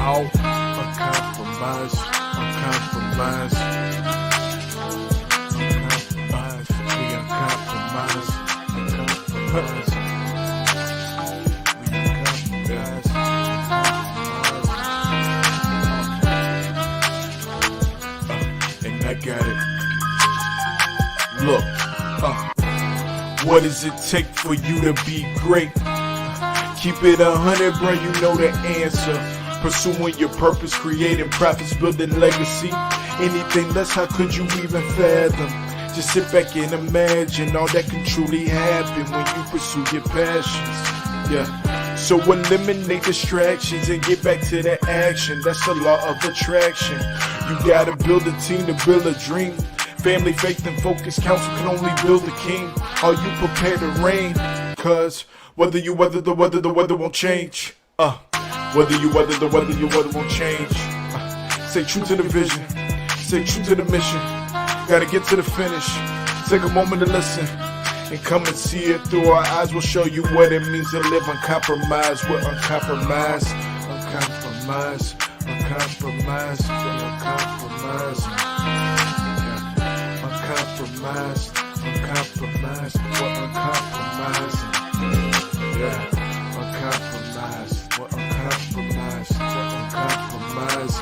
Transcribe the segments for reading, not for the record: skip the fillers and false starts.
out. Uncompromised, uncompromised, uncompromised, we uncompromised, uncompromised, we uncompromised, and I got it. Look, what does it take for you to be great? Keep it 100, bro, you know the answer. Pursuing your purpose, creating profits, building legacy. Anything less, how could you even fathom? Just sit back and imagine all that can truly happen when you pursue your passions. Yeah. So eliminate distractions and get back to the action. That's the law of attraction. You gotta build a team to build a dream. Family, faith, and focus. Counsel can only build a king. Are you prepared to reign? Cause whether you weather the weather won't change. Whether you weather the weather won't change. Stay true to the vision. Stay true to the mission. Gotta get to the finish. Take a moment to listen and come and see it through our eyes. We'll show you what it means to live uncompromised. We're uncompromised, uncompromised, uncompromised, uncompromised, uncompromised, uncompromised. We're uncompromised. Yeah, uncompromised. We're uncompromised. We're uncompromised.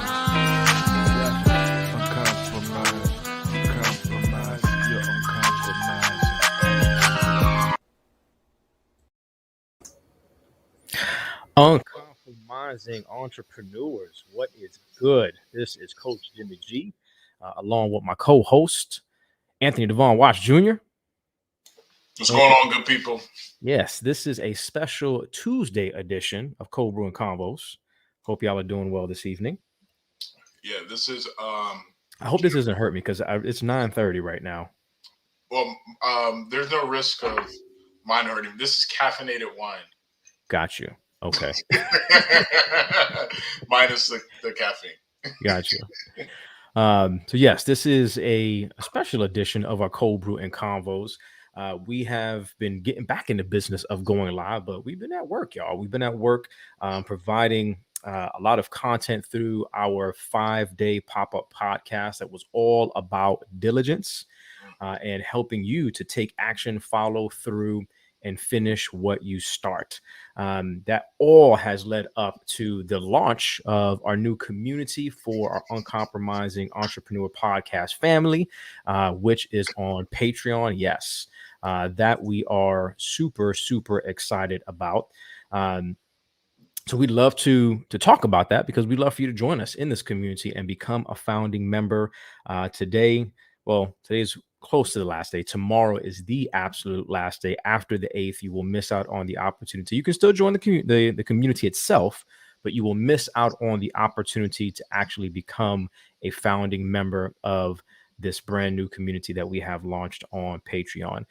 Yeah, uncompromised. Uncompromised. You're uncompromised. Uncompromising entrepreneurs, what is good? This is Coach Jimmy G, along with my co-host Anthony Devon Watts Jr. What's going on, good people? Yes, this is a special Tuesday edition of Brew and Convos. Hope y'all are doing well this evening. Yeah, this is. I hope this doesn't hurt me because it's 9:30 right now. Well, there's no risk of mine hurting. This is caffeinated wine. Got you. Okay. Minus the caffeine. Got you. So yes, this is a special edition of our Cold Brew and Convos. We have been getting back in the business of going live, but we've been at work, y'all. We've been at work providing a lot of content through our 5-day pop-up podcast that was all about diligence and helping you to take action, follow through, and finish what you start. That all has led up to the launch of our new community for our Uncompromising Entrepreneur Podcast family, which is on Patreon. Yes, that we are super, super excited about. So we'd love to talk about that because we'd love for you to join us in this community and become a founding member today. Well, today's close to the last day. Tomorrow is the absolute last day. After the 8th, you will miss out on the opportunity. You can still join the community itself, but you will miss out on the opportunity to actually become a founding member of this brand new community that we have launched on Patreon.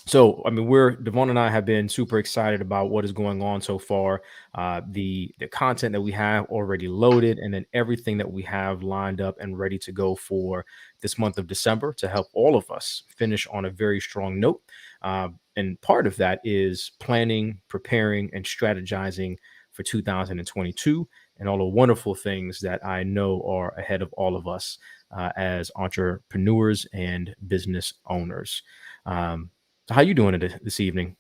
So, I mean, Devon and I have been super excited about what is going on so far. The content that we have already loaded, and then everything that we have lined up and ready to go for this month of December to help all of us finish on a very strong note. And part of that is planning, preparing, and strategizing for 2022 and all the wonderful things that I know are ahead of all of us as entrepreneurs and business owners. How you doing this evening?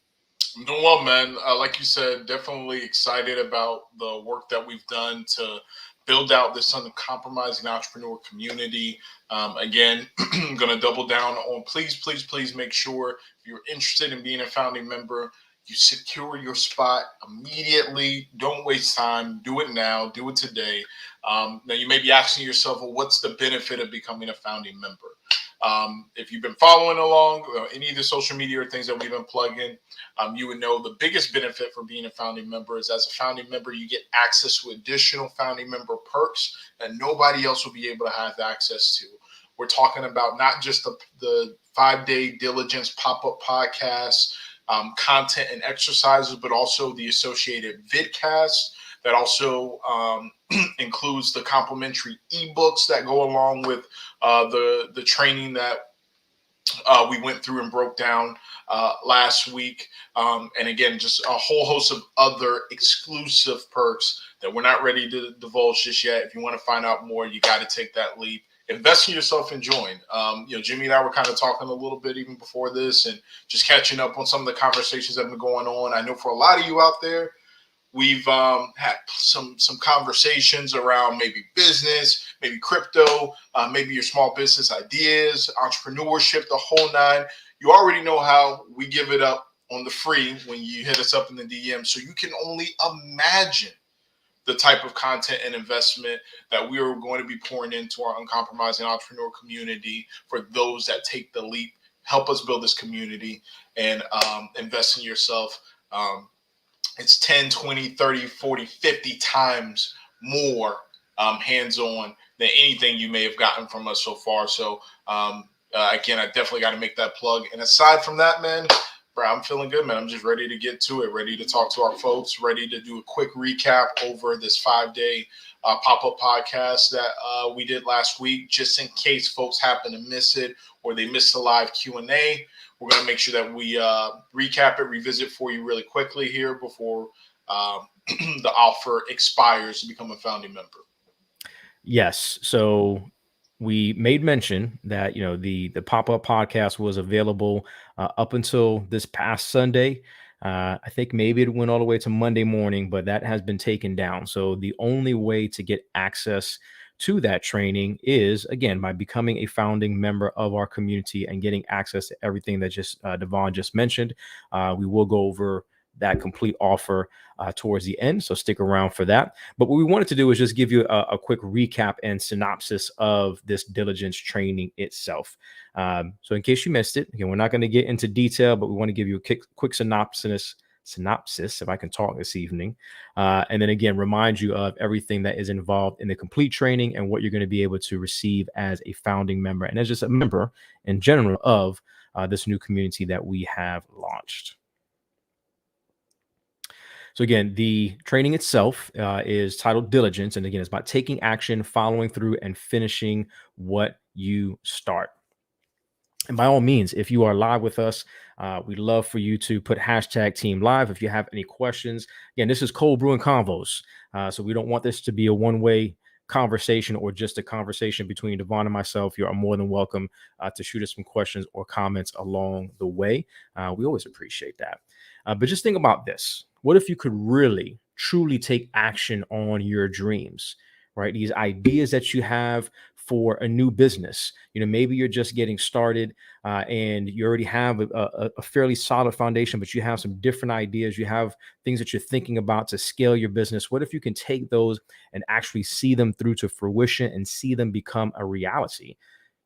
I'm doing well, man. Like you said, definitely excited about the work that we've done to build out this uncompromising entrepreneur community. Again, I'm going to double down on please make sure if you're interested in being a founding member, you secure your spot immediately. Don't waste time. Do it now. Do it today. Now, you may be asking yourself, well, what's the benefit of becoming a founding member? If you've been following along any of the social media or things that we've been plugging, you would know the biggest benefit for being a founding member is as a founding member, you get access to additional founding member perks that nobody else will be able to have access to. We're talking about not just the 5-day Diligence pop-up podcast, content and exercises, but also the associated vidcasts that also includes the complimentary ebooks that go along with the training that we went through and broke down last week. And again, just a whole host of other exclusive perks that we're not ready to divulge just yet. If you want to find out more, you got to take that leap. Invest in yourself and join. Jimmy and I were kind of talking a little bit even before this and just catching up on some of the conversations that have been going on. I know for a lot of you out there, we've had some conversations around maybe business, maybe crypto, maybe your small business ideas, entrepreneurship, the whole nine. You already know how we give it up on the free when you hit us up in the DM. So you can only imagine the type of content and investment that we are going to be pouring into our uncompromising entrepreneur community for those that take the leap, help us build this community, and invest in yourself. It's 10, 20, 30, 40, 50 times more hands-on than anything you may have gotten from us so far. So, again, I definitely got to make that plug. And aside from that, man, bro, I'm feeling good, man. I'm just ready to get to it, ready to talk to our folks, ready to do a quick recap over this 5-day pop-up podcast that we did last week, just in case folks happen to miss it or they missed the live Q&A. We're going to make sure that we recap it, revisit for you really quickly here before the offer expires to become a founding member. Yes. So we made mention that, the pop-up podcast was available up until this past Sunday. I think maybe it went all the way to Monday morning, but that has been taken down. So the only way to get access to that training is, again, by becoming a founding member of our community and getting access to everything that Devon just mentioned. We will go over that complete offer towards the end, so stick around for that. But what we wanted to do is just give you a quick recap and synopsis of this diligence training itself. So in case you missed it, again, we're not going to get into detail, but we want to give you a quick synopsis, if I can talk this evening. And then again, remind you of everything that is involved in the complete training and what you're going to be able to receive as a founding member and as just a member in general of this new community that we have launched. So again, the training itself is titled Diligence. And again, it's about taking action, following through, and finishing what you start. And by all means, if you are live with us, we'd love for you to put hashtag team live. If you have any questions, again, this is Cold Brew and Convos. So we don't want this to be a one-way conversation or just a conversation between Devon and myself. You are more than welcome to shoot us some questions or comments along the way. We always appreciate that. But just think about this. What if you could really, truly take action on your dreams, right? These ideas that you have for a new business. Maybe you're just getting started and you already have a fairly solid foundation, but you have some different ideas. You have things that you're thinking about to scale your business. What if you can take those and actually see them through to fruition and see them become a reality?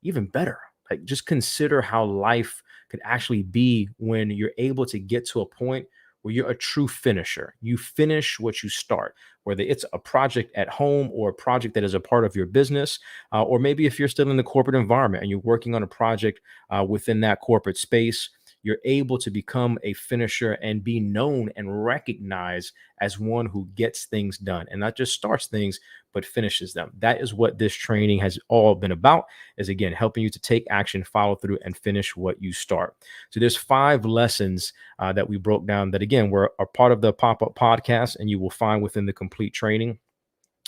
Even better, like just consider how life could actually be when you're able to get to a point where you're a true finisher. You finish what you start, whether it's a project at home or a project that is a part of your business, or maybe if you're still in the corporate environment and you're working on a project within that corporate space, you're able to become a finisher and be known and recognized as one who gets things done and not just starts things, but finishes them. That is what this training has all been about, is again, helping you to take action, follow through, and finish what you start. So there's 5 lessons that we broke down that, again, were a part of the pop-up podcast, and you will find within the complete training.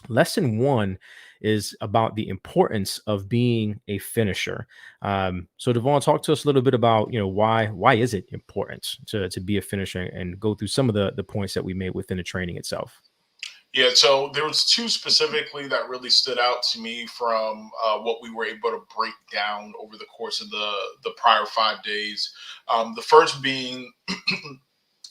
Lesson 1 is about the importance of being a finisher. So Devon, talk to us a little bit about, why is it important to be a finisher, and go through some of the points that we made within the training itself. Yeah, so there was 2 specifically that really stood out to me from what we were able to break down over the course of the prior 5 days. The first being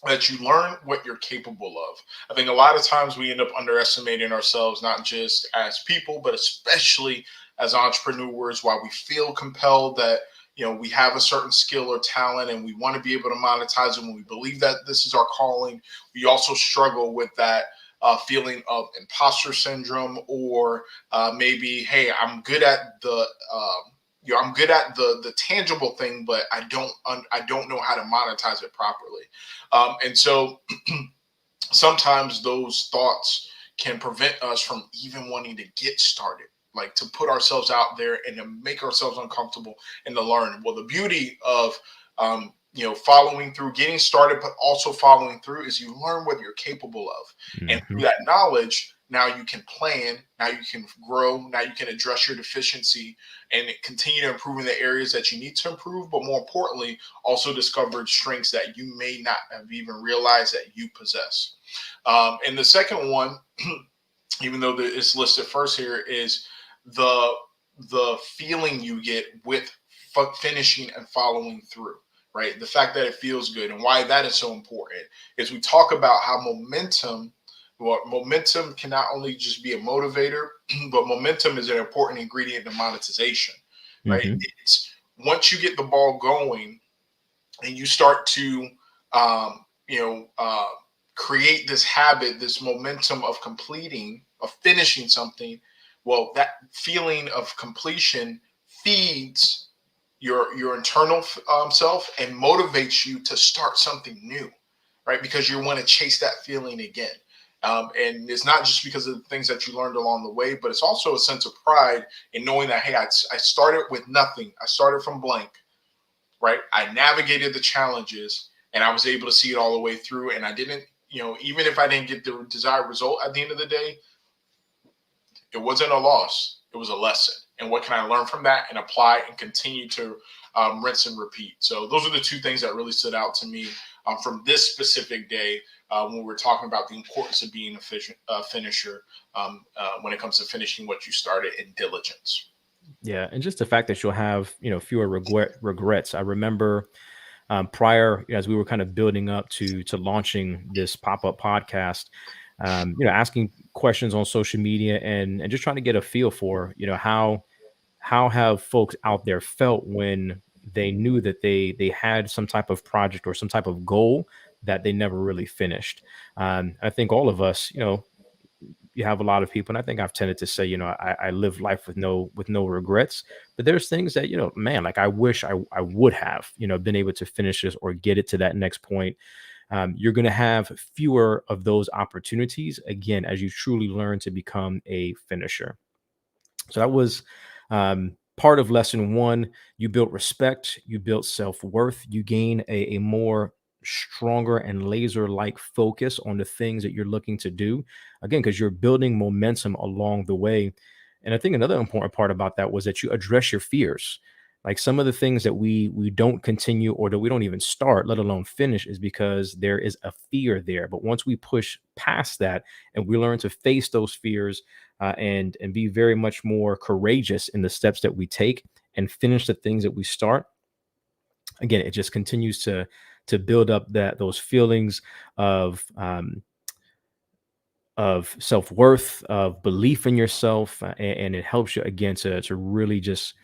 that you learn what you're capable of. I think a lot of times we end up underestimating ourselves, not just as people, but especially as entrepreneurs, while we feel compelled that we have a certain skill or talent and we want to be able to monetize it when we believe that this is our calling. We also struggle with that feeling of imposter syndrome, or maybe, hey, I'm good at the tangible thing, but I don't know how to monetize it properly. And so sometimes those thoughts can prevent us from even wanting to get started, like to put ourselves out there and to make ourselves uncomfortable and to learn. Well, the beauty of following through, getting started, but also following through, is you learn what you're capable of. And Mm-hmm. through that knowledge, now you can plan, now you can grow, now you can address your deficiency and continue to improve in the areas that you need to improve. But more importantly, also discover strengths that you may not have even realized that you possess. And the second one, even though it's listed first here, is the feeling you get with finishing and following through. Right, the fact that it feels good, and why that is so important is we talk about how momentum can not only just be a motivator, but momentum is an important ingredient in monetization. Right, Mm-hmm. it's once you get the ball going and you start to um, you know uh, create this habit, this momentum of finishing something. Well, that feeling of completion feeds your internal self and motivates you to start something new, right? Because you want to chase that feeling again. And it's not just because of the things that you learned along the way, but it's also a sense of pride in knowing that, hey, I started with nothing. I started from blank, right? I navigated the challenges and I was able to see it all the way through. And I didn't, even if I didn't get the desired result at the end of the day, it wasn't a loss. It was a lesson. And what can I learn from that and apply and continue to rinse and repeat? So those are the two things that really stood out to me from this specific day when we're talking about the importance of being a finisher when it comes to finishing what you started in diligence. Yeah, and just the fact that you'll have fewer regrets. I remember prior, as we were kind of building up to launching this pop-up podcast, asking questions on social media and just trying to get a feel for how have folks out there felt when they knew that they had some type of project or some type of goal that they never really finished. I think all of us, you have a lot of people, and I think I've tended to say, I live life with no regrets. But there's things that, man, like I wish I would have, been able to finish this or get it to that next point. You're going to have fewer of those opportunities again as you truly learn to become a finisher. So that was part of lesson one. You built respect, you built self-worth, you gain a more stronger and laser-like focus on the things that you're looking to do. Again, because you're building momentum along the way. And I think another important part about that was that you address your fears. Like some of the things that we don't continue or that we don't even start, let alone finish, is because there is a fear there. But once we push past that and we learn to face those fears and be very much more courageous in the steps that we take and finish the things that we start, again, it just continues to build up those feelings of self-worth, of belief in yourself, and it helps you again to really just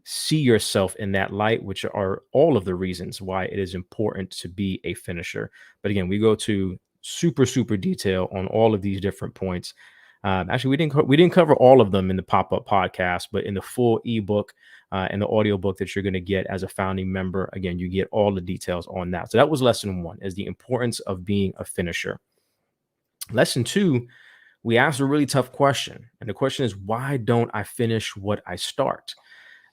see yourself in that light, which are all of the reasons why it is important to be a finisher. But again, we go to super detail on all of these different points. Actually, we didn't cover all of them in the pop-up podcast, but in the full ebook and the audiobook that you're going to get as a founding member, again, you get all the details on that. So that was lesson one, is the importance of being a finisher. Lesson two, we asked a really tough question, and the question is, why don't I finish what I start?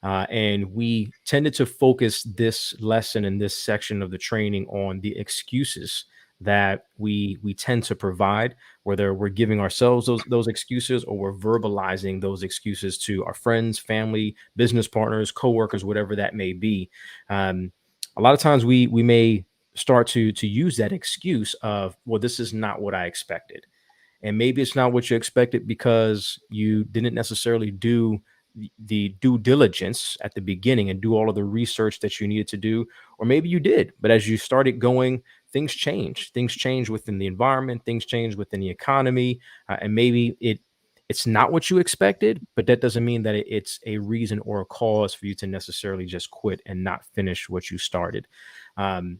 And we tended to focus this lesson in this section of the training on the excuses that we tend to provide, whether we're giving ourselves those excuses or we're verbalizing those excuses to our friends, family, business partners, coworkers, whatever that may be. A lot of times we may start to use that excuse of, well, this is not what I expected. And maybe it's not what you expected because you didn't necessarily do the due diligence at the beginning and do all of the research that you needed to do. Or maybe you did, but as you started going, things change within the environment, things change within the economy, and maybe it's not what you expected, but that doesn't mean that it's a reason or a cause for you to necessarily just quit and not finish what you started. um,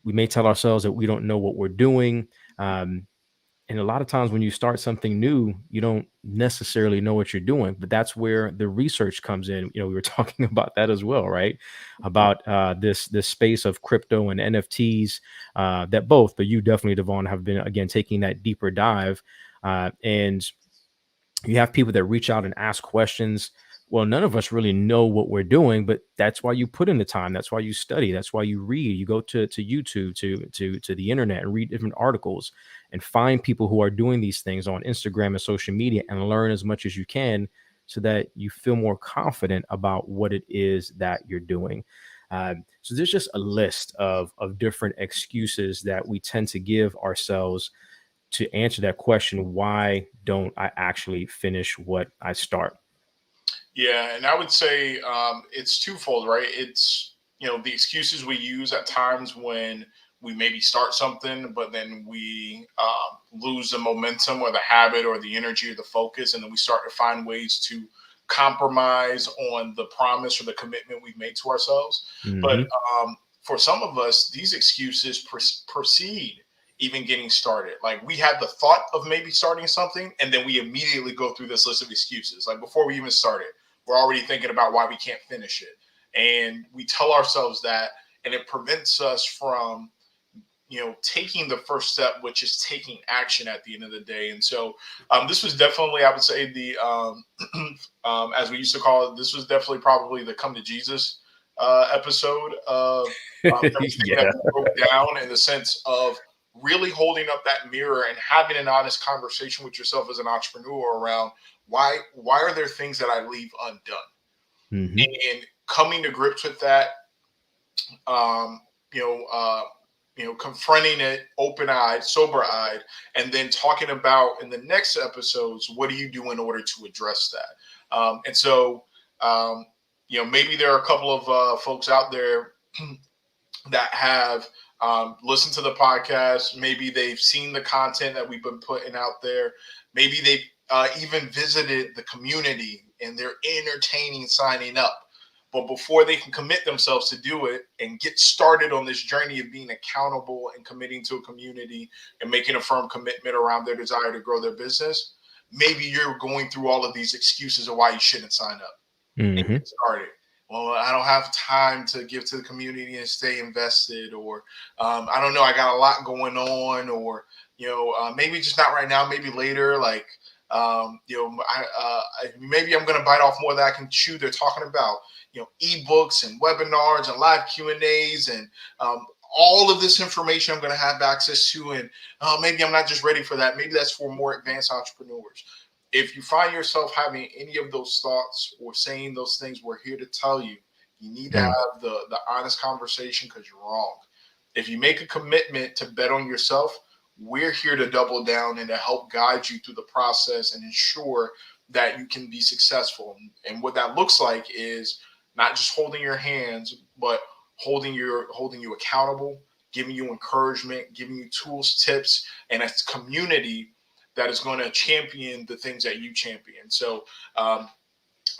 we may tell ourselves that we don't know what we're doing. And a lot of times when you start something new, you don't necessarily know what you're doing, but that's where the research comes in. We were talking about that as well, right? About this space of crypto and NFTs, that both, but you definitely, Devon, have been, again, taking that deeper dive. And you have people that reach out and ask questions. Well, none of us really know what we're doing, but that's why you put in the time. That's why you study. That's why you read. You go to YouTube, to the internet, and read different articles and find people who are doing these things on Instagram and social media, and learn as much as you can so that you feel more confident about what it is that you're doing. So there's just a list of different excuses that we tend to give ourselves to answer that question: why don't I actually finish what I start? Yeah, and I would say it's twofold, right? It's, the excuses we use at times when we maybe start something, but then we lose the momentum or the habit or the energy or the focus, and then we start to find ways to compromise on the promise or the commitment we've made to ourselves. But Hmm. for some of us, these excuses proceed even getting started. Like, we had the thought of maybe starting something, and then we immediately go through this list of excuses. Like, before we even started, we're already thinking about why we can't finish it. And we tell ourselves that, and it prevents us from, taking the first step, which is taking action at the end of the day. And so this was definitely, I would say, the, as we used to call it, this was definitely probably the come to Jesus episode of everything that Yeah. we broke down, in the sense of really holding up that mirror and having an honest conversation with yourself as an entrepreneur around why are there things that I leave undone, Hmm. and coming to grips with that, um, you know, uh, confronting it open-eyed, sober-eyed, and then talking about in the next episodes, what do you do in order to address that? And so, um, maybe there are a couple of folks out there that have listened to the podcast. Maybe they've seen the content that we've been putting out there. Maybe they've even visited the community and they're entertaining signing up. But before they can commit themselves to do it and get started on this journey of being accountable and committing to a community and making a firm commitment around their desire to grow their business, maybe you're going through all of these excuses of why you shouldn't sign up and Hmm. get started. Well, I don't have time to give to the community and stay invested, or I don't know, I got a lot going on, or maybe just not right now, maybe later. Like, maybe I'm going to bite off more than I can chew. They're talking about ebooks and webinars and live Q&As and all of this information I'm going to have access to, and maybe I'm not just ready for that. Maybe that's for more advanced entrepreneurs. If you find yourself having any of those thoughts or saying those things, we're here to tell you, you need to have the honest conversation, because you're wrong. If you make a commitment to bet on yourself, we're here to double down and to help guide you through the process and ensure that you can be successful. And what that looks like is not just holding your hands, but holding you accountable, giving you encouragement, giving you tools, tips, and a community that is going to champion the things that you champion. So I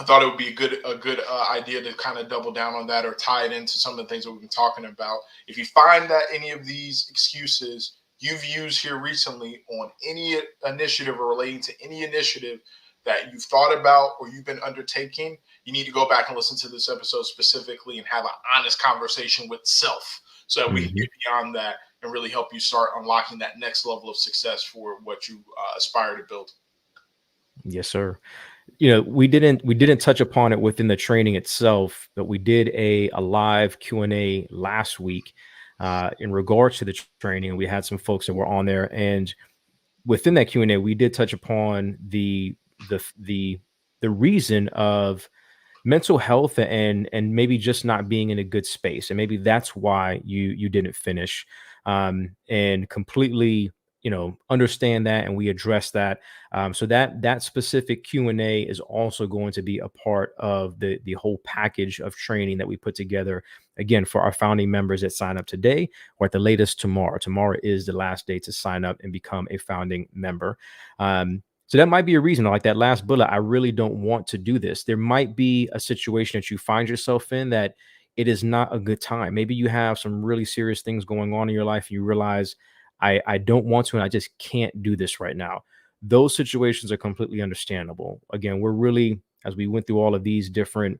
thought it would be a good idea to kind of double down on that, or tie it into some of the things that we've been talking about. If you find that any of these excuses you've used here recently on any initiative or relating to any initiative that you've thought about or you've been undertaking, you need to go back and listen to this episode specifically and have an honest conversation with self, so that we can Hmm. get beyond that and really help you start unlocking that next level of success for what you aspire to build. Yes, sir. We didn't touch upon it within the training itself, but we did a live Q&A last week in regards to the training. We had some folks that were on there, and within that Q&A, we did touch upon the reason of mental health and maybe just not being in a good space, and maybe that's why you didn't finish, and completely understand that, and we address that. So that specific Q&A is also going to be a part of the whole package of training that we put together, again, for our founding members that sign up today, or at the latest tomorrow is the last day to sign up and become a founding member. So that might be a reason, like that last bullet, I really don't want to do this. There might be a situation that you find yourself in that it is not a good time. Maybe you have some really serious things going on in your life. And you realize I don't want to, and I just can't do this right now. Those situations are completely understandable. Again, we're really, as we went through all of these different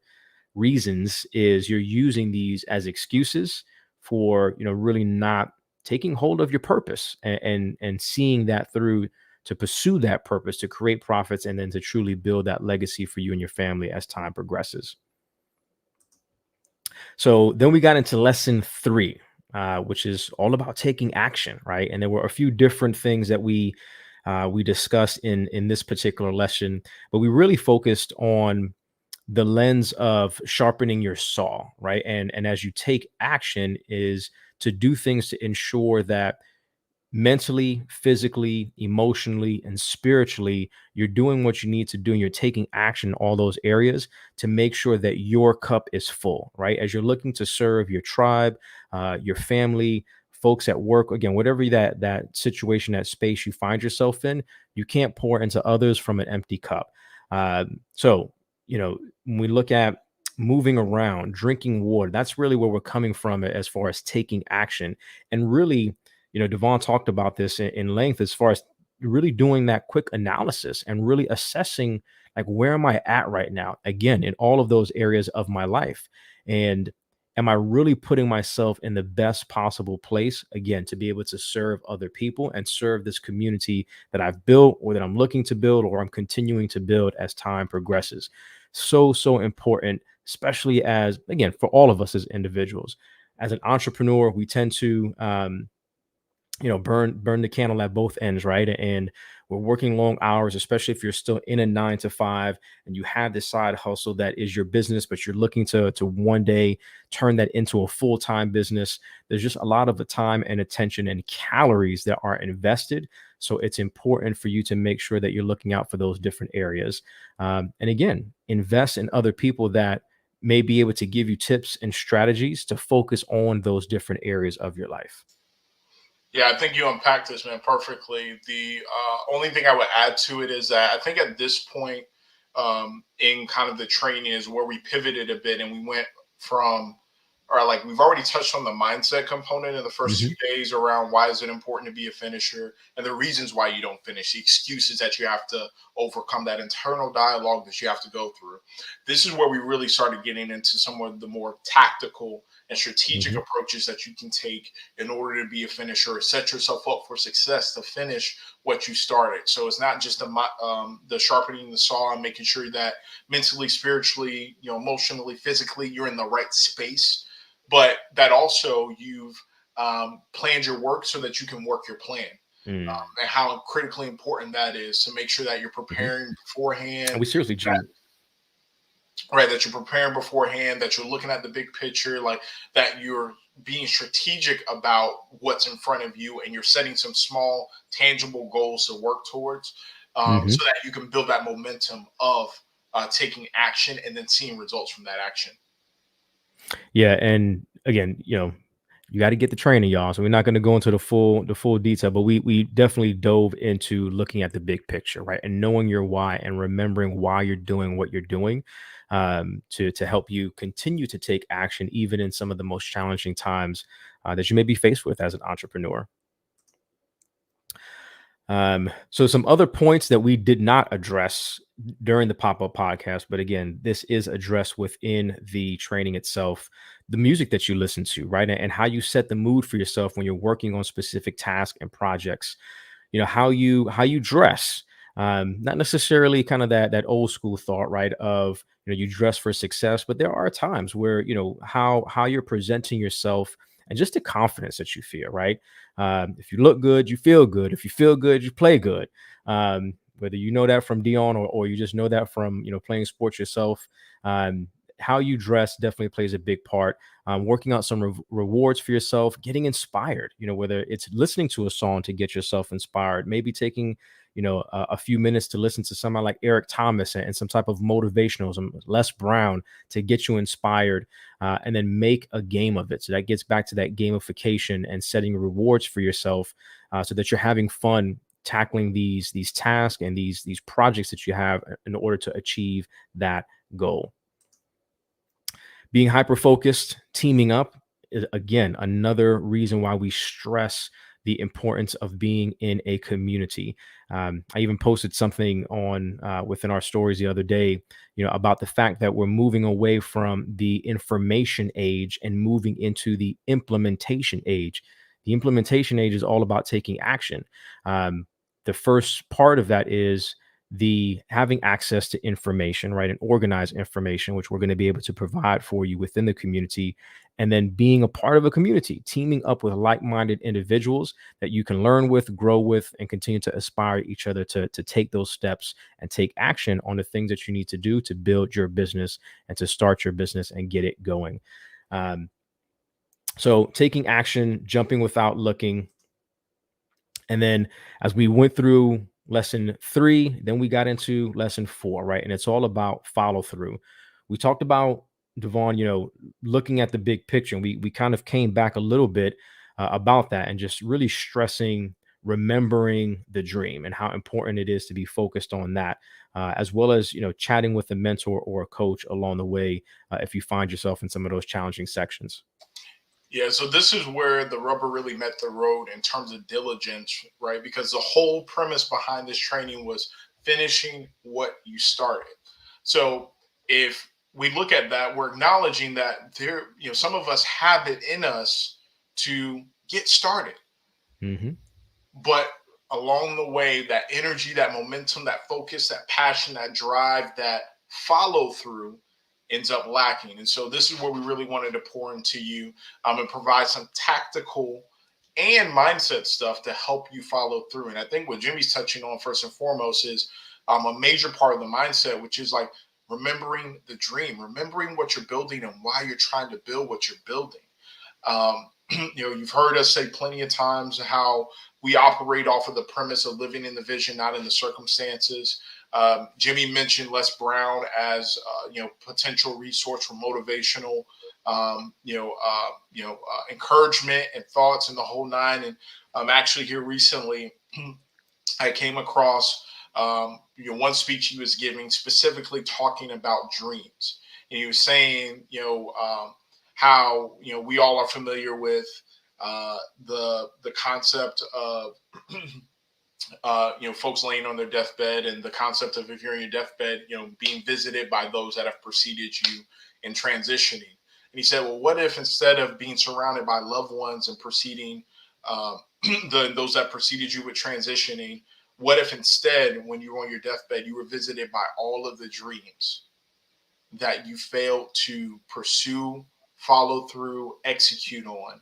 reasons, is you're using these as excuses for really not taking hold of your purpose and seeing that through to pursue that purpose, to create profits, and then to truly build that legacy for you and your family as time progresses. So then we got into lesson 3, which is all about taking action, right? And there were a few different things that we discussed in this particular lesson, but we really focused on the lens of sharpening your saw, right? And as you take action, is to do things to ensure that mentally, physically, emotionally, and spiritually, you're doing what you need to do and you're taking action in all those areas to make sure that your cup is full, right? As you're looking to serve your tribe, your family, folks at work, again, whatever that situation, that space you find yourself in, you can't pour into others from an empty cup. So, when we look at moving around, drinking water, that's really where we're coming from as far as taking action. And really, Devon talked about this in length as far as really doing that quick analysis and really assessing, like, where am I at right now? Again, in all of those areas of my life. And am I really putting myself in the best possible place, again, to be able to serve other people and serve this community that I've built or that I'm looking to build or I'm continuing to build as time progresses? So important, especially as, again, for all of us as individuals. As an entrepreneur, we tend to burn the candle at both ends, right? And we're working long hours, especially if you're still in a 9 to 5 and you have this side hustle that is your business, but you're looking to one day turn that into a full-time business. There's just a lot of the time and attention and calories that are invested. So it's important for you to make sure that you're looking out for those different areas. And again, invest in other people that may be able to give you tips and strategies to focus on those different areas of your life. Yeah, I think you unpacked this, man, perfectly. The only thing I would add to it is that I think at this point in kind of the training is where we pivoted a bit and we went from, or like we've already touched on the mindset component in the first few days around why is it important to be a finisher and the reasons why you don't finish, the excuses that you have to overcome, that internal dialogue that you have to go through. This is where we really started getting into some of the more tactical and strategic approaches that you can take in order to be a finisher, set yourself up for success to finish what you started. So it's not just the sharpening the saw and making sure that mentally, spiritually, emotionally, physically, you're in the right space, but that also you've planned your work so that you can work your plan. And how critically important that is to make sure that you're preparing beforehand. And we seriously do. Right, that you're preparing beforehand, that you're looking at the big picture, like that you're being strategic about what's in front of you and you're setting some small, tangible goals to work towards so that you can build that momentum of taking action and then seeing results from that action. Yeah. And again, you got to get the training, y'all. So we're not going to go into the full detail, but we definitely dove into looking at the big picture, right? And knowing your why and remembering why you're doing what you're doing to help you continue to take action, even in some of the most challenging times that you may be faced with as an entrepreneur. So some other points that we did not address during the pop-up podcast, but again, this is addressed within the training itself, the music that you listen to, right? And how you set the mood for yourself when you're working on specific tasks and projects, how you dress, not necessarily kind of that old school thought, right? Of, you dress for success, but there are times where, how you're presenting yourself and just the confidence that you feel, right? If you look good, you feel good. If you feel good, you play good. Whether you know that from Dion or you just know that from, playing sports yourself, how you dress definitely plays a big part. Working out some rewards for yourself, getting inspired, whether it's listening to a song to get yourself inspired, maybe taking, a few minutes to listen to someone like Eric Thomas and some type of motivational, some Les Brown to get you inspired, and then make a game of it. So that gets back to that gamification and setting rewards for yourself so that you're having fun tackling these tasks and these projects that you have in order to achieve that goal. Being hyper-focused, teaming up is, again, another reason why we stress the importance of being in a community. I even posted something on within our stories the other day, about the fact that we're moving away from the information age and moving into the implementation age. The implementation age is all about taking action. the first part of that is the having access to information, right? And organized information, which we're going to be able to provide for you within the community. And then being a part of a community, teaming up with like-minded individuals that you can learn with, grow with, and continue to aspire each other to take those steps and take action on the things that you need to do to build your business and to start your business and get it going. So taking action, jumping without looking. And then as we went through lesson 3, then we got into lesson 4, right? And it's all about follow through. We talked about, Devon, looking at the big picture. And we kind of came back a little bit about that and just really stressing remembering the dream and how important it is to be focused on that, as well as, chatting with a mentor or a coach along the way if you find yourself in some of those challenging sections. Yeah, so this is where the rubber really met the road in terms of diligence, right? Because the whole premise behind this training was finishing what you started. So if we look at that, we're acknowledging that some of us have it in us to get started. Mm-hmm. But along the way, that energy, that momentum, that focus, that passion, that drive, that follow through ends up lacking. And so this is where we really wanted to pour into you and provide some tactical and mindset stuff to help you follow through. And I think what Jimmy's touching on first and foremost is a major part of the mindset, which is like remembering the dream, remembering what you're building and why you're trying to build what you're building. You've heard us say plenty of times how we operate off of the premise of living in the vision, not in the circumstances. Jimmy mentioned Les Brown as potential resource for motivational, encouragement and thoughts and the whole nine. And actually here recently, I came across one speech he was giving specifically talking about dreams, and he was saying how we all are familiar with the concept of folks laying on their deathbed, and the concept of, if you're in your deathbed, being visited by those that have preceded you in transitioning. And he said, well, what if instead of being surrounded by loved ones and preceding those that preceded you with transitioning, what if instead, when you were on your deathbed, you were visited by all of the dreams that you failed to pursue, follow through, execute on?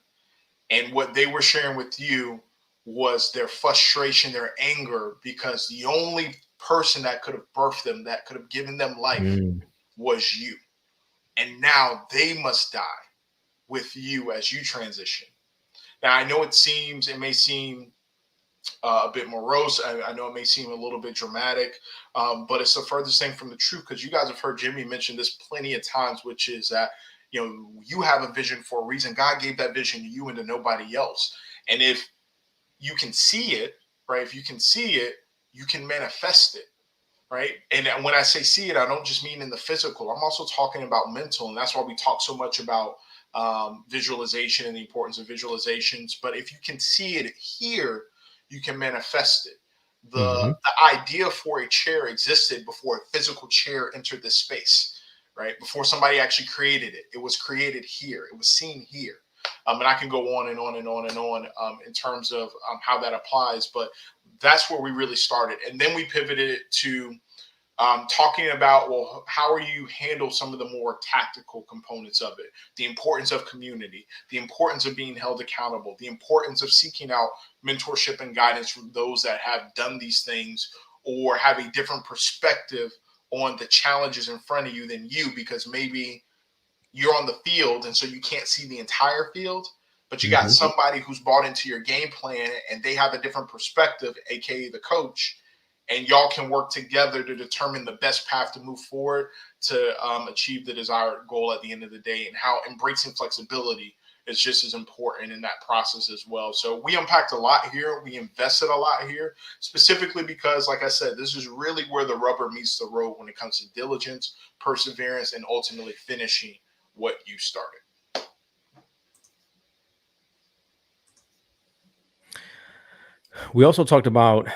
And what they were sharing with you was their frustration, their anger, because the only person that could have birthed them, that could have given them life, was you. And now they must die with you as you transition. Now, I know it may seem a bit morose. I know it may seem a little bit dramatic, but it's the furthest thing from the truth, because you guys have heard Jimmy mention this plenty of times, which is that, you have a vision for a reason. God gave that vision to you and to nobody else. And if you can see it, right? If you can see it, you can manifest it, right? And when I say see it, I don't just mean in the physical. I'm also talking about mental. And that's why we talk so much about visualization and the importance of visualizations. But if you can see it here, you can manifest it. The idea for a chair existed before a physical chair entered this space, right? Before somebody actually created it. It was created here. It was seen here. And I can go on and on and on and on in terms of how that applies. But that's where we really started. And then we pivoted to talking about, well, how are you handle some of the more tactical components of it? The importance of community, the importance of being held accountable, the importance of seeking out mentorship and guidance from those that have done these things or have a different perspective on the challenges in front of you than you, because maybe you're on the field and so you can't see the entire field, but you got somebody who's bought into your game plan and they have a different perspective, aka the coach, and y'all can work together to determine the best path to move forward to achieve the desired goal at the end of the day, and how embracing flexibility is just as important in that process as well. So we unpacked a lot here. We invested a lot here, specifically because, like I said, this is really where the rubber meets the road when it comes to diligence, perseverance, and ultimately finishing what you started. We also talked about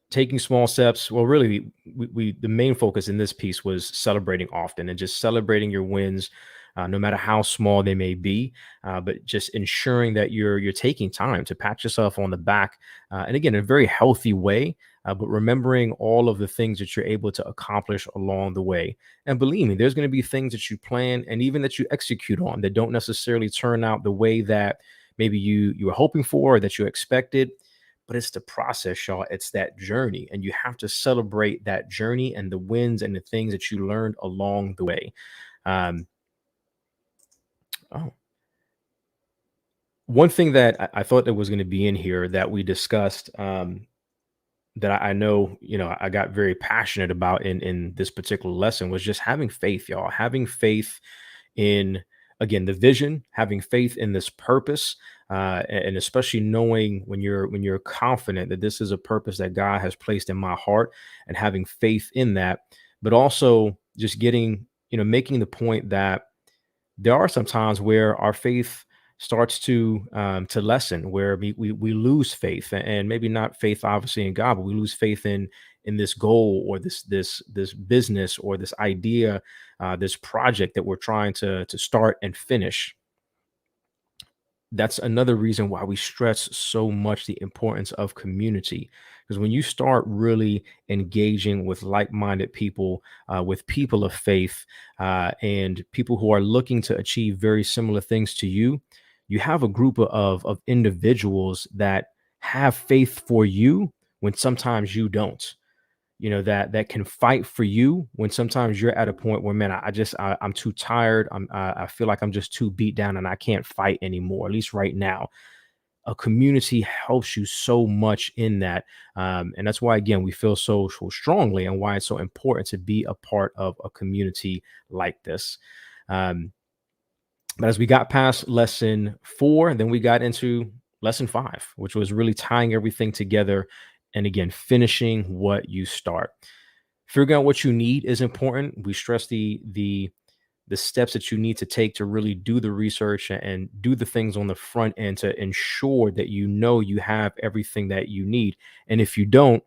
taking small steps. Well, really, the main focus in this piece was celebrating often and just celebrating your wins, no matter how small they may be. But just ensuring that you're taking time to pat yourself on the back, and again, in a very healthy way. But remembering all of the things that you're able to accomplish along the way. And believe me, there's going to be things that you plan and even that you execute on that don't necessarily turn out the way that maybe you were hoping for or that you expected. But it's the process, y'all. It's that journey. And you have to celebrate that journey and the wins and the things that you learned along the way. Um, oh, one thing that I thought that was going to be in here that we discussed, that I know, I got very passionate about in this particular lesson was just having faith, y'all. Having faith in, again, the vision, having faith in this purpose, and especially knowing when you're confident that this is a purpose that God has placed in my heart, and having faith in that. But also just getting, making the point that there are some times where our faith starts to lessen, where we lose faith, and maybe not faith obviously in God, but we lose faith in this goal, or this business, or this idea, this project that we're trying to start and finish. That's another reason why we stress so much the importance of community. Because when you start really engaging with like-minded people, with people of faith, and people who are looking to achieve very similar things to you, you have a group of individuals that have faith for you when sometimes you don't. That can fight for you when sometimes you're at a point where, man, I'm too tired. I feel like I'm just too beat down and I can't fight anymore, at least right now. A community helps you so much in that. And that's why, again, we feel so strongly, and why it's so important to be a part of a community like this. But as we got past lesson 4, then we got into lesson 5, which was really tying everything together. And again, finishing what you start. Figuring out what you need is important. We stress the steps that you need to take to really do the research and do the things on the front end to ensure that you have everything that you need. And if you don't,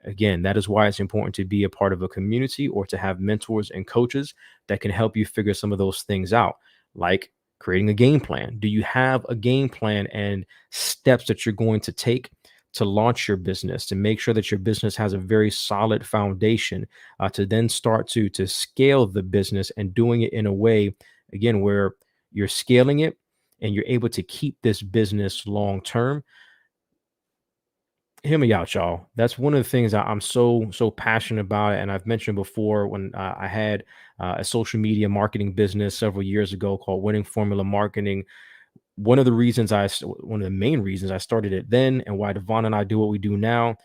again, that is why it's important to be a part of a community, or to have mentors and coaches that can help you figure some of those things out, like creating a game plan. Do you have a game plan and steps that you're going to take to launch your business, to make sure that your business has a very solid foundation, to then start to scale the business, and doing it in a way, again, where you're scaling it and you're able to keep this business long term. Hear me out, y'all. That's one of the things that I'm so passionate about. And I've mentioned before, when I had a social media marketing business several years ago called Winning Formula Marketing. One of the main reasons I started it then, and why Devon and I do what we do now,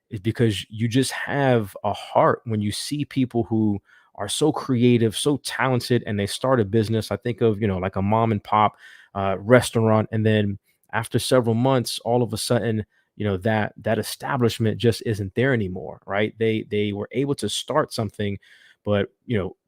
is because you just have a heart when you see people who are so creative, so talented, and they start a business. I think of, like a mom and pop restaurant. And then after several months, all of a sudden, that establishment just isn't there anymore, right? They were able to start something, but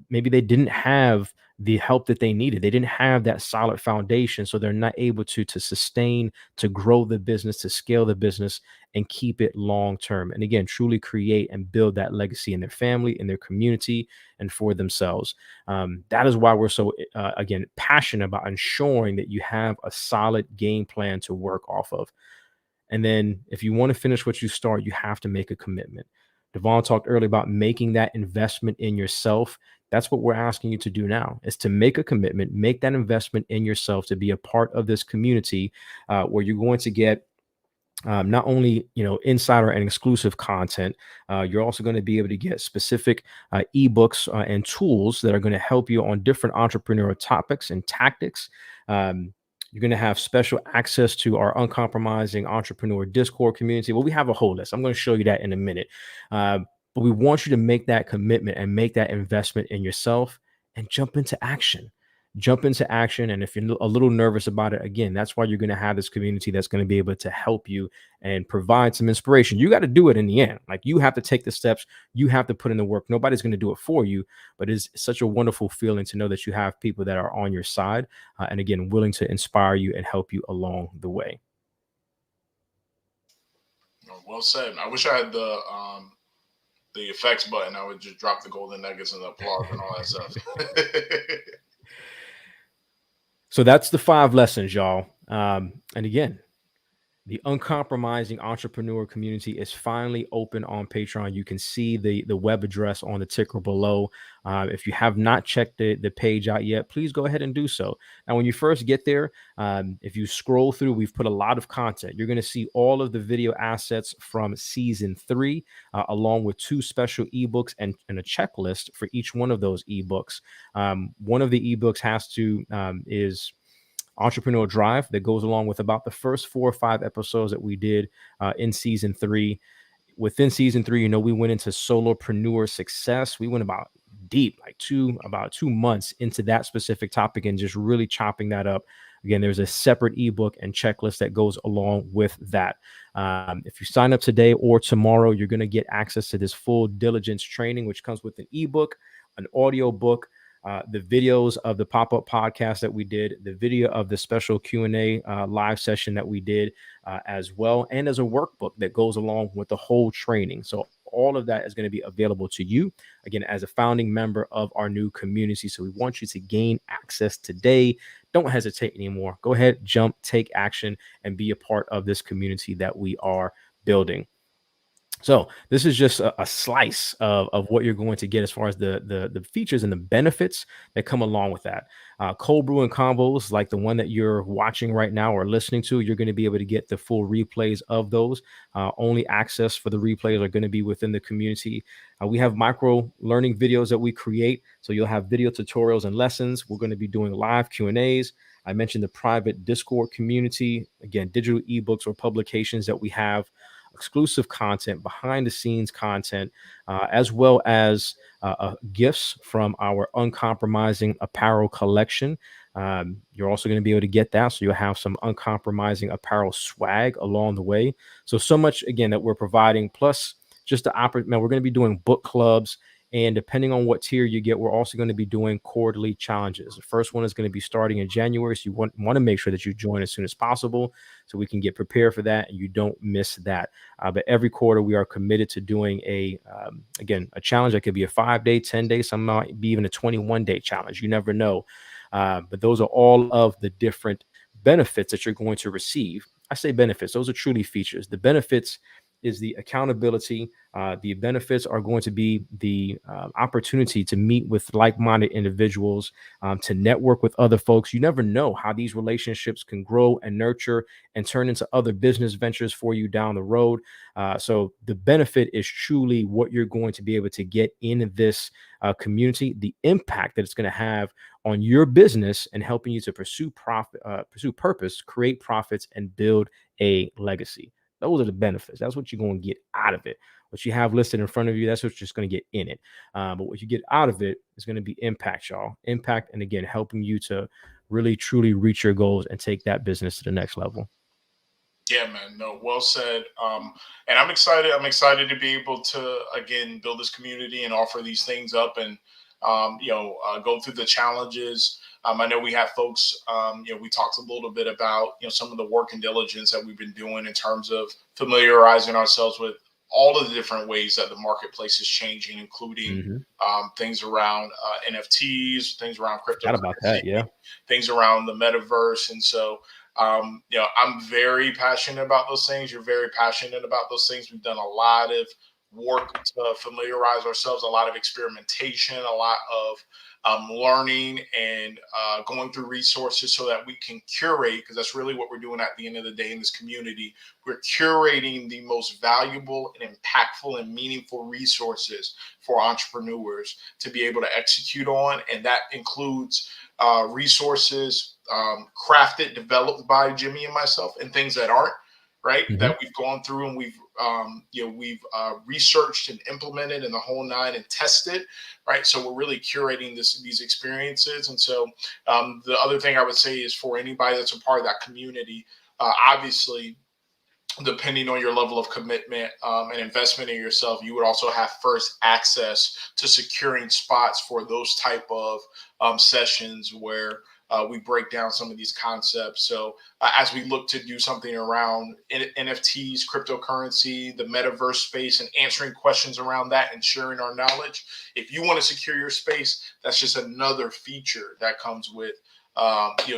maybe they didn't have the help that they needed. They didn't have that solid foundation, so they're not able to sustain, to grow the business, to scale the business, and keep it long term. And again, truly create and build that legacy in their family, in their community, and for themselves. That is why we're so again passionate about ensuring that you have a solid game plan to work off of. And then if you want to finish what you start, you have to make a commitment. Devon talked earlier about making that investment in yourself. That's what we're asking you to do now, is to make a commitment, make that investment in yourself, to be a part of this community, where you're going to get not only insider and exclusive content. You're also going to be able to get specific ebooks and tools that are going to help you on different entrepreneurial topics and tactics. You're going to have special access to our Uncompromising Entrepreneur Discord community. Well, we have a whole list. I'm going to show you that in a minute. But we want you to make that commitment and make that investment in yourself, and jump into action. Jump into action. And if you're a little nervous about it, again, that's why you're going to have this community that's going to be able to help you and provide some inspiration. You got to do it in the end. Like, you have to take the steps. You have to put in the work. Nobody's going to do it for you, but it's such a wonderful feeling to know that you have people that are on your side, and again, willing to inspire you and help you along the way. Well said. I wish I had the effects button. I would just drop the golden nuggets and the applause and all that stuff. So that's the 5 lessons, y'all. And again, the Uncompromising Entrepreneur Community is finally open on Patreon. You can see the web address on the ticker below. If you have not checked the page out yet, please go ahead and do so. Now, when you first get there, if you scroll through, we've put a lot of content. You're going to see all of the video assets from season 3, along with 2 special ebooks and a checklist for each one of those ebooks. One of the ebooks is Entrepreneur Drive, that goes along with about the first 4 or 5 episodes that we did in season 3. Within season 3, we went into solopreneur success. We went about deep, like about 2 months into that specific topic and just really chopping that up. Again, there's a separate ebook and checklist that goes along with that. If you sign up today or tomorrow, you're going to get access to this full diligence training, which comes with an ebook, an audio book, the videos of the pop-up podcast that we did, the video of the special Q&A live session that we did as well, and as a workbook that goes along with the whole training. So all of that is going to be available to you, again, as a founding member of our new community. So we want you to gain access today. Don't hesitate anymore. Go ahead, jump, take action, and be a part of this community that we are building. So this is just a slice of what you're going to get as far as the features and the benefits that come along with that. Cold Brew and Convos, like the one that you're watching right now or listening to, you're going to be able to get the full replays of those. Only access for the replays are going to be within the community. We have micro learning videos that we create. So you'll have video tutorials and lessons. We're going to be doing live Q&As. I mentioned the private Discord community, again, digital ebooks or publications that we have, exclusive content, behind the scenes content, as well as gifts from our Uncompromising apparel collection. You're also going to be able to get that. So you'll have some Uncompromising apparel swag along the way. So much, again, that we're providing, plus just the opportunity. Now, we're going to be doing book clubs. And depending on what tier you get, we're also going to be doing quarterly challenges. The first one is going to be starting in January. So you want to make sure that you join as soon as possible so we can get prepared for that and you don't miss that. But every quarter, we are committed to doing a challenge that could be a 5-day, 10-day, some might be even a 21-day challenge. You never know. But those are all of the different benefits that you're going to receive. I say benefits. Those are truly features. The benefits is the accountability. The benefits are going to be the opportunity to meet with like-minded individuals, to network with other folks. You never know how these relationships can grow and nurture and turn into other business ventures for you down the road. So the benefit is truly what you're going to be able to get in this community, the impact that it's going to have on your business and helping you to pursue purpose, create profits, and build a legacy. Those are the benefits. That's what you're going to get out of it. What you have listed in front of you, that's what you're just going to get in it. But what you get out of it is going to be impact, y'all. Impact, and again, helping you to really, truly reach your goals and take that business to the next level. Yeah, man. No, well said. And I'm excited. I'm excited to be able to, again, build this community and offer these things up and, go through the challenges. I know we have folks, we talked a little bit about, some of the work and diligence that we've been doing in terms of familiarizing ourselves with all of the different ways that the marketplace is changing, including things around NFTs, things around cryptocurrency, Forgot about that, yeah. things around the metaverse. And so, I'm very passionate about those things. You're very passionate about those things. We've done a lot of work to familiarize ourselves, a lot of experimentation, a lot of learning and going through resources so that we can curate, because that's really what we're doing at the end of the day in this community. We're curating the most valuable and impactful and meaningful resources for entrepreneurs to be able to execute on. And that includes resources crafted, developed by Jimmy and myself, and things that aren't, right? That we've gone through and we've researched and implemented in the whole nine and tested, right? So we're really curating these experiences. And so the other thing I would say is for anybody that's a part of that community, obviously, depending on your level of commitment and investment in yourself, you would also have first access to securing spots for those type of sessions where we break down some of these concepts. So as we look to do something around NFTs, cryptocurrency, the metaverse space, and answering questions around that and sharing our knowledge, if you want to secure your space, that's just another feature that comes with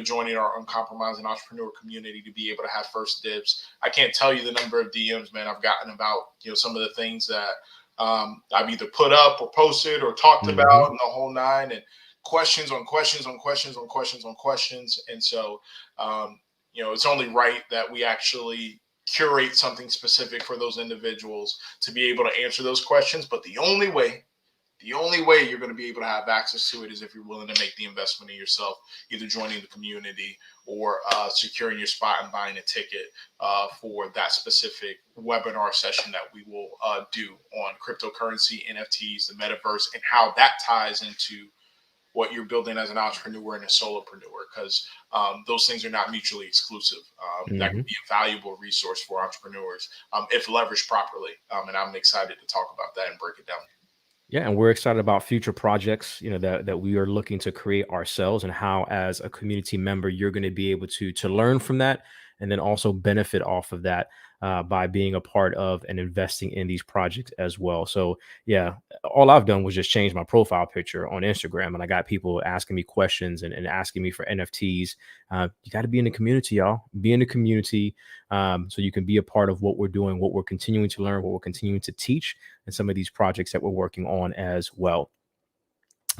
joining our Uncompromising Entrepreneur community to be able to have first dibs. I can't tell you the number of DMs, man, I've gotten about, some of the things that I've either put up or posted or talked about and the whole nine, and questions on questions on questions on questions on questions. And so, it's only right that we actually curate something specific for those individuals to be able to answer those questions. But the only way you're going to be able to have access to it is if you're willing to make the investment in yourself, either joining the community or securing your spot and buying a ticket for that specific webinar session that we will do on cryptocurrency, NFTs, the metaverse, and how that ties into what you're building as an entrepreneur and a solopreneur, because those things are not mutually exclusive. That can be a valuable resource for entrepreneurs if leveraged properly. And I'm excited to talk about that and break it down. Yeah, and we're excited about future projects, that we are looking to create ourselves, and how, as a community member, you're going to be able to learn from that, and then also benefit off of that by being a part of and investing in these projects as well. So yeah, all I've done was just change my profile picture on Instagram, and I got people asking me questions and asking me for NFTs. You got to be in the community, y'all. Be in the community so you can be a part of what we're doing, what we're continuing to learn, what we're continuing to teach, and some of these projects that we're working on as well.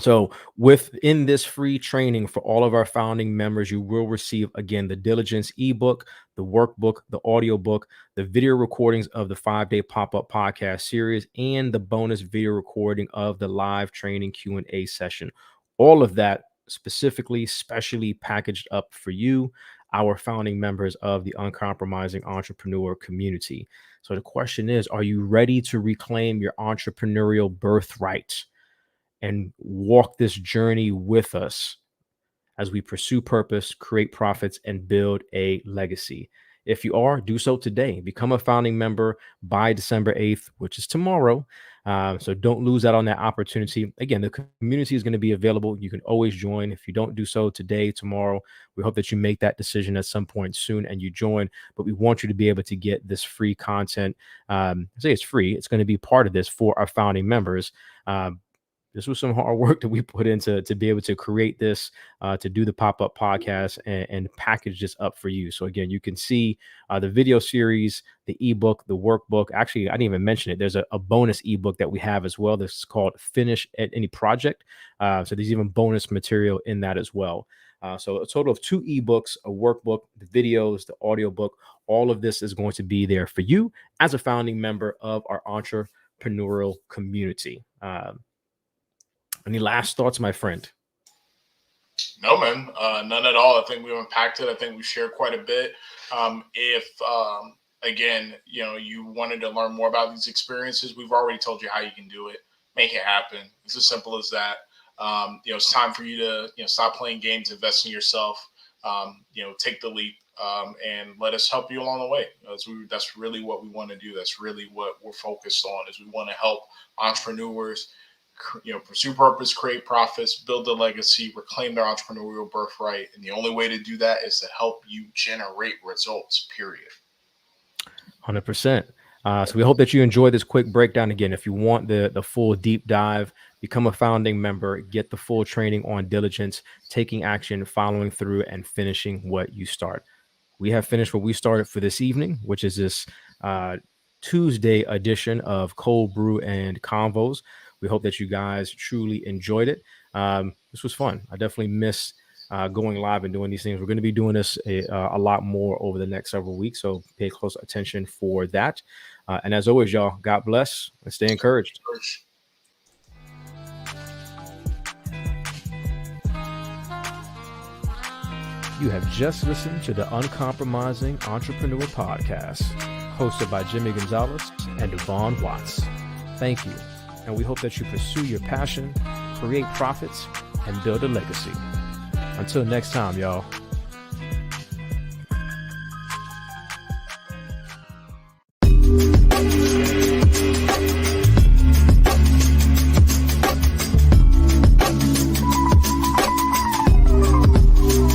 So within this free training for all of our founding members, you will receive, again, the Diligence ebook, the workbook, the audiobook, the video recordings of the 5-day pop-up podcast series, and the bonus video recording of the live training Q&A session. All of that specially packaged up for you, our founding members of the Uncompromising Entrepreneur community. So the question is, are you ready to reclaim your entrepreneurial birthright and walk this journey with us as we pursue purpose, create profits, and build a legacy? If you are, do so today. Become a founding member by December 8th, which is tomorrow. So don't lose out on that opportunity. Again, the community is going to be available. You can always join. If you don't do so today, tomorrow, we hope that you make that decision at some point soon and you join. But we want you to be able to get this free content. I say it's free. It's going to be part of this for our founding members. This was some hard work that we put into to be able to create this, to do the pop-up podcast and package this up for you. So again, you can see the video series, the ebook, the workbook. Actually, I didn't even mention it. There's a bonus ebook that we have as well. This is called Finish at Any Project. So there's even bonus material in that as well. So a total of 2 ebooks, a workbook, the videos, the audiobook. All of this is going to be there for you as a founding member of our entrepreneurial community. Any last thoughts, my friend? No, man, none at all. I think we unpacked it. I think we shared quite a bit. Again, you wanted to learn more about these experiences, we've already told you how you can do it. Make it happen. It's as simple as that. It's time for you to, stop playing games, invest in yourself, take the leap, and let us help you along the way. That's really what we want to do. That's really what we're focused on, is we want to help entrepreneurs pursue purpose, create profits, build a legacy, reclaim their entrepreneurial birthright. And the only way to do that is to help you generate results, period. 100%. So we hope that you enjoy this quick breakdown. Again, if you want the full deep dive, become a founding member, get the full training on diligence, taking action, following through, and finishing what you start. We have finished what we started for this evening, which is this Tuesday edition of Cold Brew and Convos. We hope that you guys truly enjoyed it. This was fun. I definitely miss going live and doing these things. We're going to be doing this a lot more over the next several weeks, so pay close attention for that. And as always, y'all, God bless and stay encouraged. You have just listened to the Uncompromising Entrepreneur Podcast, hosted by Jimmy Gonzalez and Devon Watts. Thank you. And we hope that you pursue your passion, create profits, and build a legacy. Until next time, y'all.